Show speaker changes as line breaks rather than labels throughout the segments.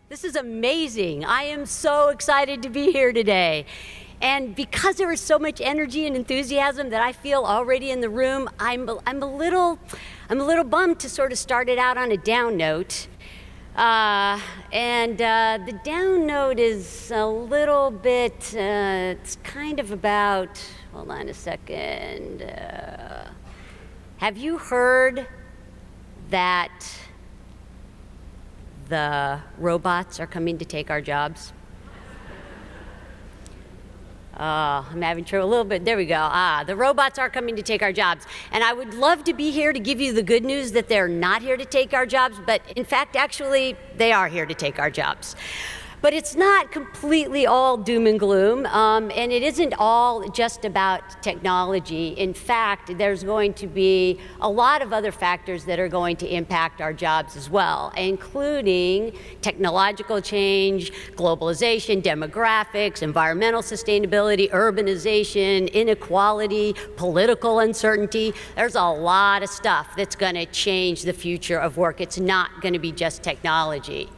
This is amazing. I am so excited to be here today. And because there is so much energy and enthusiasm that I feel already in the room, I'm a little bummed to sort of start it out on a down note. The down note is a little bit, it's kind of about, hold on a second. Have you heard that the robots are coming to take our jobs? I'm having trouble a little bit. There we go. The robots are coming to take our jobs. And I would love to be here to give you the good news that they're not here to take our jobs, but in fact, actually, they are here to take our jobs. But it's not completely all doom and gloom, and it isn't all just about technology. In fact, there's going to be a lot of other factors that are going to impact our jobs as well, including technological change, globalization, demographics, environmental sustainability, urbanization, inequality, political uncertainty. There's a lot of stuff that's going to change the future of work. It's not going to be just technology.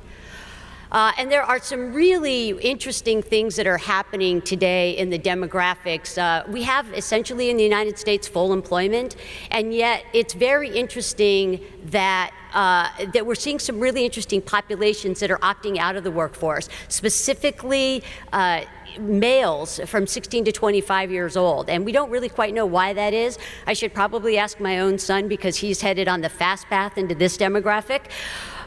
And there are some really interesting things that are happening today in the demographics. We have essentially in the United States full employment, and yet it's very interesting that that we're seeing some really interesting populations that are opting out of the workforce, specifically males from 16 to 25 years old. And we don't really quite know why that is. I should probably ask my own son because he's headed on the fast path into this demographic.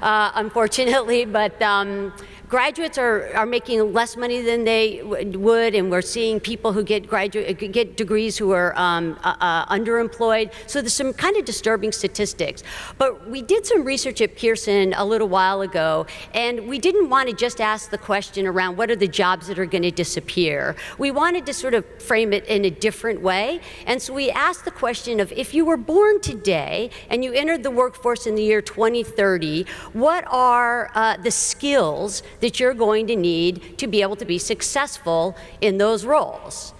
Unfortunately, but graduates are making less money than they would, and we're seeing people who get degrees who are underemployed. So there's some kind of disturbing statistics. But we did some research at Pearson a little while ago, and we didn't want to just ask the question around what are the jobs that are going to disappear. We wanted to sort of frame it in a different way, and so we asked the question of if you were born today and you entered the workforce in the year 2030, what are the skills that you're going to need to be able to be successful in those roles?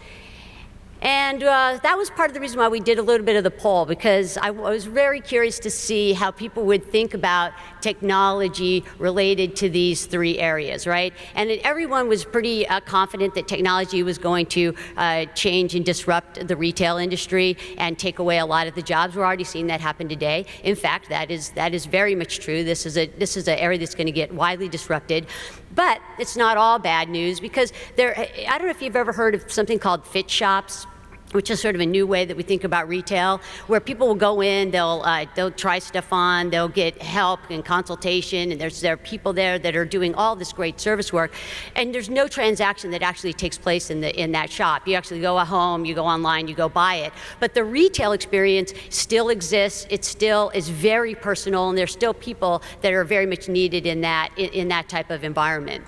And that was part of the reason why we did a little bit of the poll, because I was very curious to see how people would think about technology related to these three areas, right? And everyone was pretty confident that technology was going to change and disrupt the retail industry and take away a lot of the jobs. We're already seeing that happen today. In fact, that is very much true. This is an area that's going to get widely disrupted. But it's not all bad news, because I don't know if you've ever heard of something called fit shops, which is sort of a new way that we think about retail, where people will go in, they'll try stuff on, they'll get help and consultation, and there are people there that are doing all this great service work, and there's no transaction that actually takes place in that shop. You actually go home, you go online, you go buy it. But the retail experience still exists. It still is very personal, and there's still people that are very much needed in that type of environment.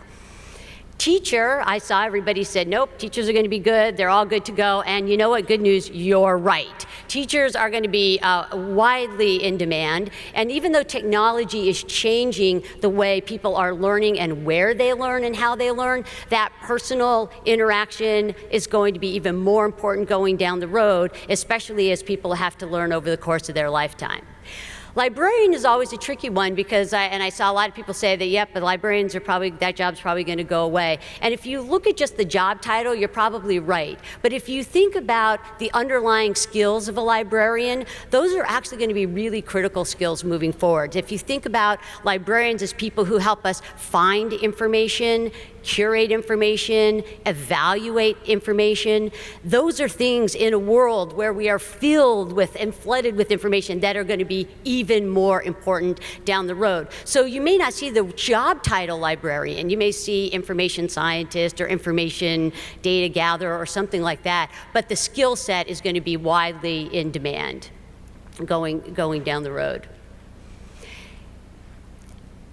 Teacher, I saw everybody said, nope, teachers are going to be good, they're all good to go, and you know what, good news, you're right. Teachers are going to be widely in demand, and even though technology is changing the way people are learning and where they learn and how they learn, that personal interaction is going to be even more important going down the road, especially as people have to learn over the course of their lifetime. Librarian is always a tricky one, because I saw a lot of people say that, yep, but librarians that job's probably going to go away. And if you look at just the job title, you're probably right. But if you think about the underlying skills of a librarian, those are actually going to be really critical skills moving forward. If you think about librarians as people who help us find information, curate information, evaluate information, those are things in a world where we are filled with and flooded with information that are going to be even more important down the road. So you may not see the job title librarian, you may see information scientist or information data gatherer or something like that, but the skill set is going to be widely in demand going down the road.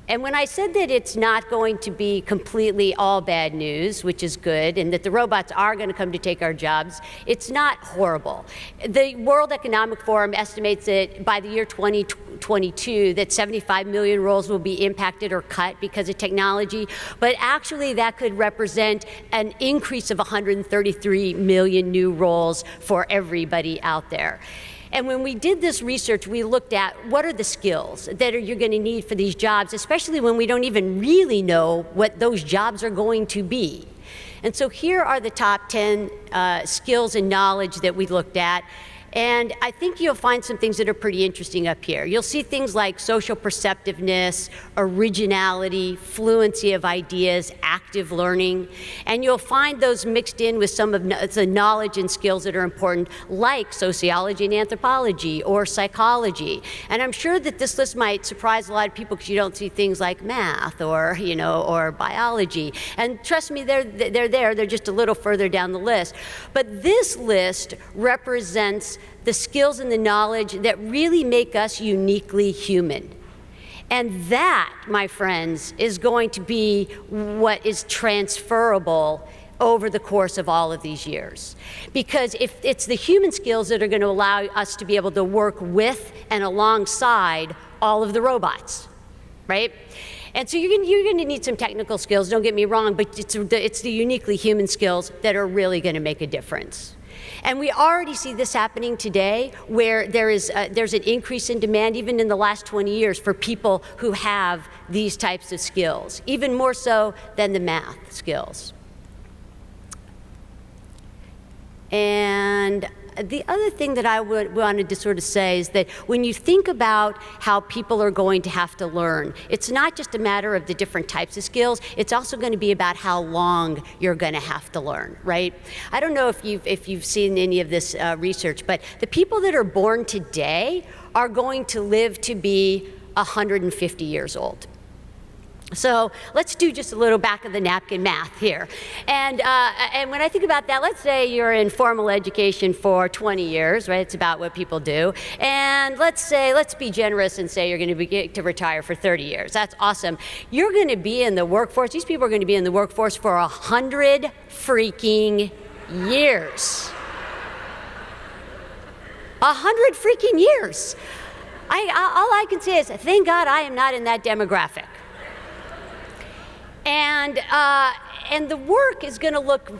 And when I said that it's not going to be completely all bad news, which is good, and that the robots are going to come to take our jobs, it's not horrible. The World Economic Forum estimates that by the year 2022 that 75 million roles will be impacted or cut because of technology, but actually that could represent an increase of 133 million new roles for everybody out there. And when we did this research, we looked at what are the skills that you're going to need for these jobs, especially when we don't even really know what those jobs are going to be. And so here are the top 10 skills and knowledge that we looked at. And I think you'll find some things that are pretty interesting up here. You'll see things like social perceptiveness, originality, fluency of ideas, active learning. And you'll find those mixed in with some of the knowledge and skills that are important, like sociology and anthropology or psychology. And I'm sure that this list might surprise a lot of people because you don't see things like math or, or biology. And trust me, they're there. They're just a little further down the list. But this list represents the skills and the knowledge that really make us uniquely human. And that, my friends, is going to be what is transferable over the course of all of these years. Because if it's the human skills that are going to allow us to be able to work with and alongside all of the robots, right? And so you're going to need some technical skills, don't get me wrong, but it's the uniquely human skills that are really going to make a difference. And we already see this happening today, where there's an increase in demand, even in the last 20 years, for people who have these types of skills, even more so than the math skills. And the other thing that I wanted to sort of say is that when you think about how people are going to have to learn, it's not just a matter of the different types of skills, it's also going to be about how long you're going to have to learn, right? I don't know if you've seen any of this research, but the people that are born today are going to live to be 150 years old. So let's do just a little back of the napkin math here. And when I think about that, let's say you're in formal education for 20 years, right? It's about what people do. And let's be generous and say you're going to get to retire for 30 years. That's awesome. You're going to be in the workforce. These people are going to be in the workforce for 100 freaking years. 100 freaking years. All I can say is, thank God I am not in that demographic. And the work is going to look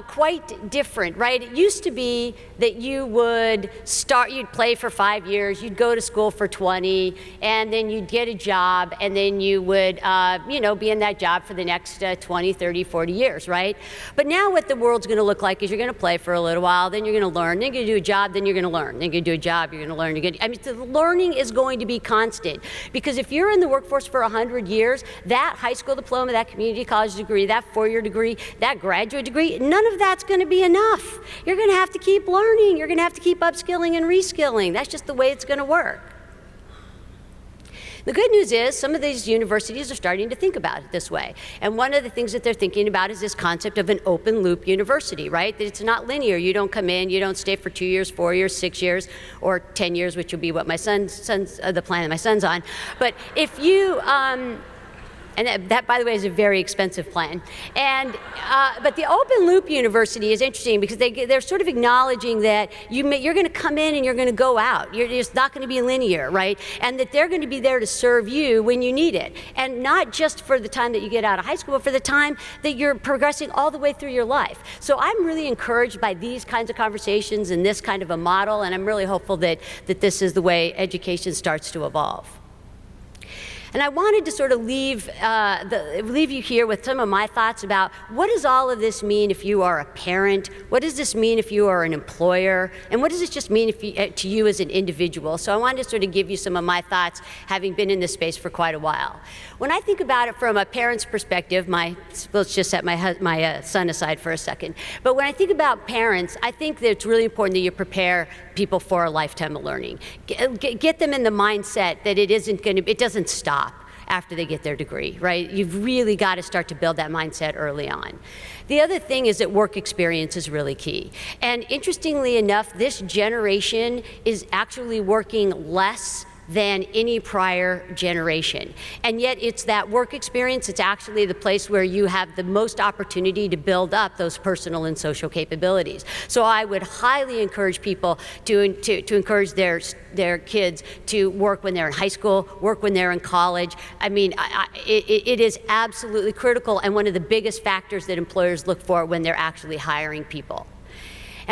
quite different, right? It used to be that you'd play for 5 years, you'd go to school for 20, and then you'd get a job, and then you would, be in that job for the next 20, 30, 40 years, right? But now what the world's going to look like is you're going to play for a little while, then you're going to learn, then you're going to do a job, then you're going to learn, then you're going to do a job, you're going to learn. The learning is going to be constant, because if you're in the workforce for 100 years, that high school diploma, that community college degree, that four-year degree, that graduate degree, none of that's going to be enough. You're going to have to keep learning. You're going to have to keep upskilling and reskilling. That's just the way it's going to work. The good news is some of these universities are starting to think about it this way. And one of the things that they're thinking about is this concept of an open loop university, right? That it's not linear. You don't come in, you don't stay for 2 years, 4 years, 6 years, or 10 years, which will be what my son's the plan that my son's on. But if you, and that, by the way, is a very expensive plan. And but the open loop university is interesting because they're sort of acknowledging that you're going to come in and you're going to go out. It's not going to be linear, right? And that they're going to be there to serve you when you need it. And not just for the time that you get out of high school, but for the time that you're progressing all the way through your life. So I'm really encouraged by these kinds of conversations and this kind of a model, and I'm really hopeful that this is the way education starts to evolve. And I wanted to sort of leave you here with some of my thoughts about what does all of this mean if you are a parent? What does this mean if you are an employer? And what does this just mean to you as an individual? So I wanted to sort of give you some of my thoughts, having been in this space for quite a while. When I think about it from a parent's perspective, let's just set my son aside for a second. But when I think about parents, I think that it's really important that you prepare people for a lifetime of learning. Get them in the mindset that it doesn't stop after they get their degree, right? You've really got to start to build that mindset early on. The other thing is that work experience is really key. And interestingly enough, this generation is actually working less than any prior generation. And yet it's that work experience, it's actually the place where you have the most opportunity to build up those personal and social capabilities. So I would highly encourage people to encourage their kids to work when they're in high school, work when they're in college. I mean, it is absolutely critical and one of the biggest factors that employers look for when they're actually hiring people.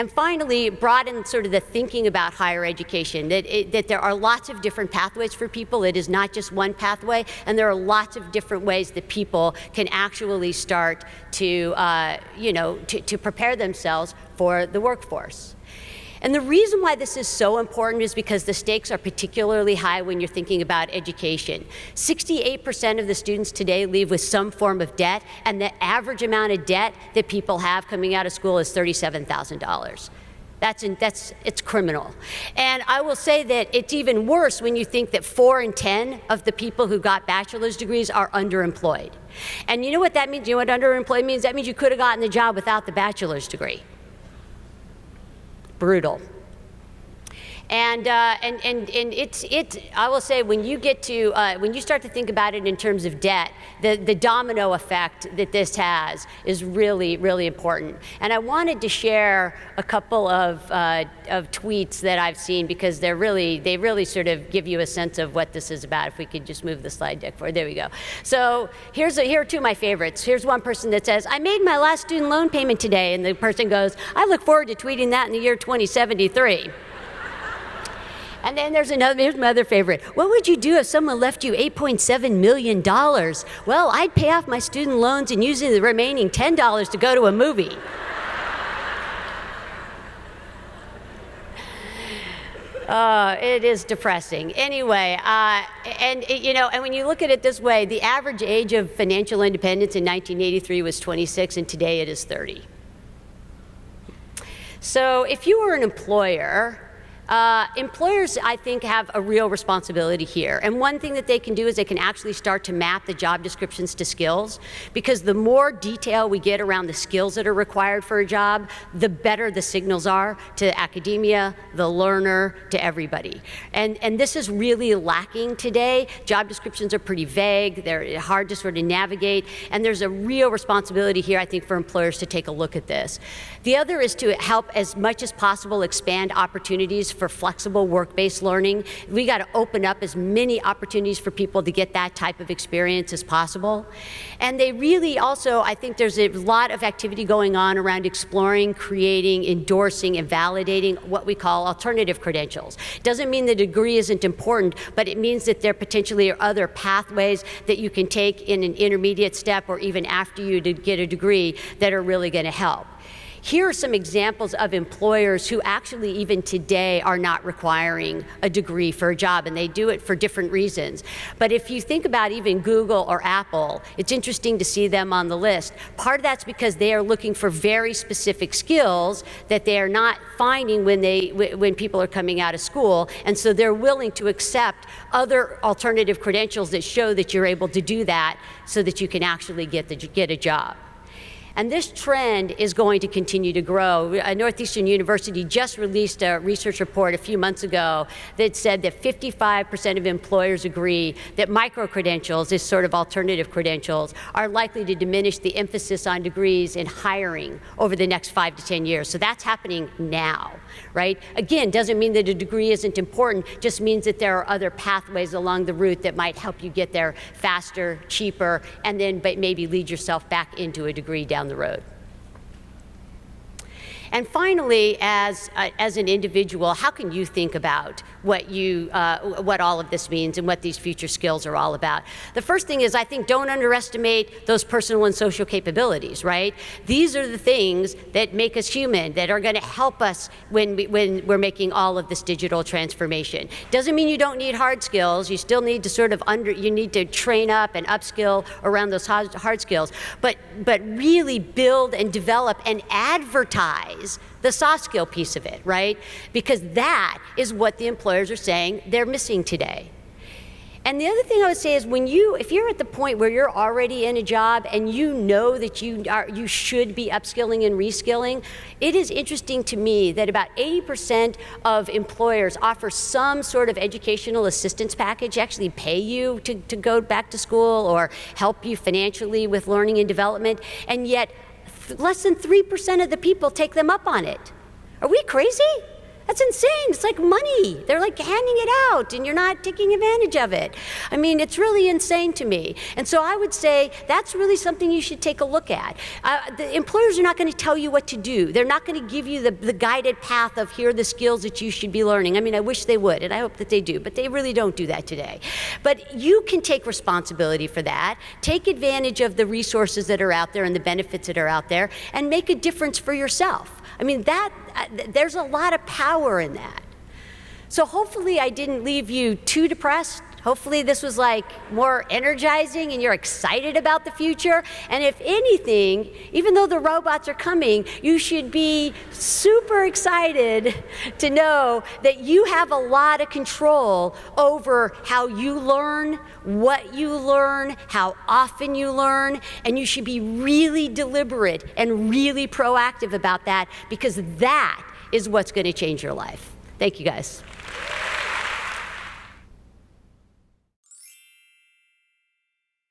And finally, broaden sort of the thinking about higher education, that there are lots of different pathways for people. It is not just one pathway, and there are lots of different ways that people can actually start to, to prepare themselves for the workforce. And the reason why this is so important is because the stakes are particularly high when you're thinking about education. 68% of the students today leave with some form of debt, and the average amount of debt that people have coming out of school is $37,000. It's criminal. And I will say that it's even worse when you think that 4 in 10 of the people who got bachelor's degrees are underemployed. And you know what that means? You know what underemployed means? That means you could have gotten the job without the bachelor's degree. Brutal. And it's I will say, when you get to when you start to think about it in terms of debt, the domino effect that this has is really, really important. And I wanted to share a couple of tweets that I've seen, because they really sort of give you a sense of what this is about. If we could just move the slide deck forward, there we go. So here are two of my favorites. Here's one person that says, "I made my last student loan payment today," and the person goes, "I look forward to tweeting that in the year 2073. And then here's my other favorite. "What would you do if someone left you $8.7 million? Well, I'd pay off my student loans and use the remaining $10 to go to a movie." It is depressing. Anyway, and when you look at it this way, the average age of financial independence in 1983 was 26, and today it is 30. So if you were an employer, employers, I think, have a real responsibility here. And one thing that they can do is they can actually start to map the job descriptions to skills, because the more detail we get around the skills that are required for a job, the better the signals are to academia, the learner, to everybody. And this is really lacking today. Job descriptions are pretty vague. They're hard to sort of navigate. And there's a real responsibility here, I think, for employers to take a look at this. The other is to help as much as possible expand opportunities for flexible work-based learning. We got to open up as many opportunities for people to get that type of experience as possible. And they really also, I think there's a lot of activity going on around exploring, creating, endorsing, and validating what we call alternative credentials. Doesn't mean the degree isn't important, but it means that there potentially are other pathways that you can take in an intermediate step or even after you to get a degree that are really going to help. Here are some examples of employers who actually even today are not requiring a degree for a job, and they do it for different reasons. But if you think about even Google or Apple, it's interesting to see them on the list. Part of that's because they are looking for very specific skills that they are not finding when people are coming out of school, and so they're willing to accept other alternative credentials that show that you're able to do that so that you can actually get a job. And this trend is going to continue to grow. Northeastern University just released a research report a few months ago that said that 55% of employers agree that micro-credentials, this sort of alternative credentials, are likely to diminish the emphasis on degrees in hiring over the next 5 to 10 years. So that's happening now, right? Again, doesn't mean that a degree isn't important, just means that there are other pathways along the route that might help you get there faster, cheaper, and then maybe lead yourself back into a degree down the road. And finally, as an individual, how can you think about what all of this means and what these future skills are all about? The first thing is, I think, don't underestimate those personal and social capabilities, right? These are the things that make us human, that are going to help us when we're making all of this digital transformation. Doesn't mean you don't need hard skills. You still need to sort of you need to train up and upskill around those hard skills, but really build and develop and advertise the soft skill piece of it, right? Because that is what the employers are saying they're missing today. And the other thing I would say is, if you're at the point where you're already in a job and you know that you should be upskilling and reskilling, it is interesting to me that about 80% of employers offer some sort of educational assistance package, actually pay you to go back to school or help you financially with learning and development, and yet less than 3% of the people take them up on it. Are we crazy? That's insane. It's like money. They're like handing it out and you're not taking advantage of it. I mean, it's really insane to me. And so I would say that's really something you should take a look at. The employers are not going to tell you what to do. They're not going to give you the guided path of here are the skills that you should be learning. I mean, I wish they would, and I hope that they do, but they really don't do that today. But you can take responsibility for that, take advantage of the resources that are out there and the benefits that are out there, and make a difference for yourself. I mean, there's a lot of power in that. So hopefully I didn't leave you too depressed. Hopefully this was like more energizing and you're excited about the future. And if anything, even though the robots are coming, you should be super excited to know that you have a lot of control over how you learn, what you learn, how often you learn, and you should be really deliberate and really proactive about that, because that is what's going to change your life. Thank you, guys.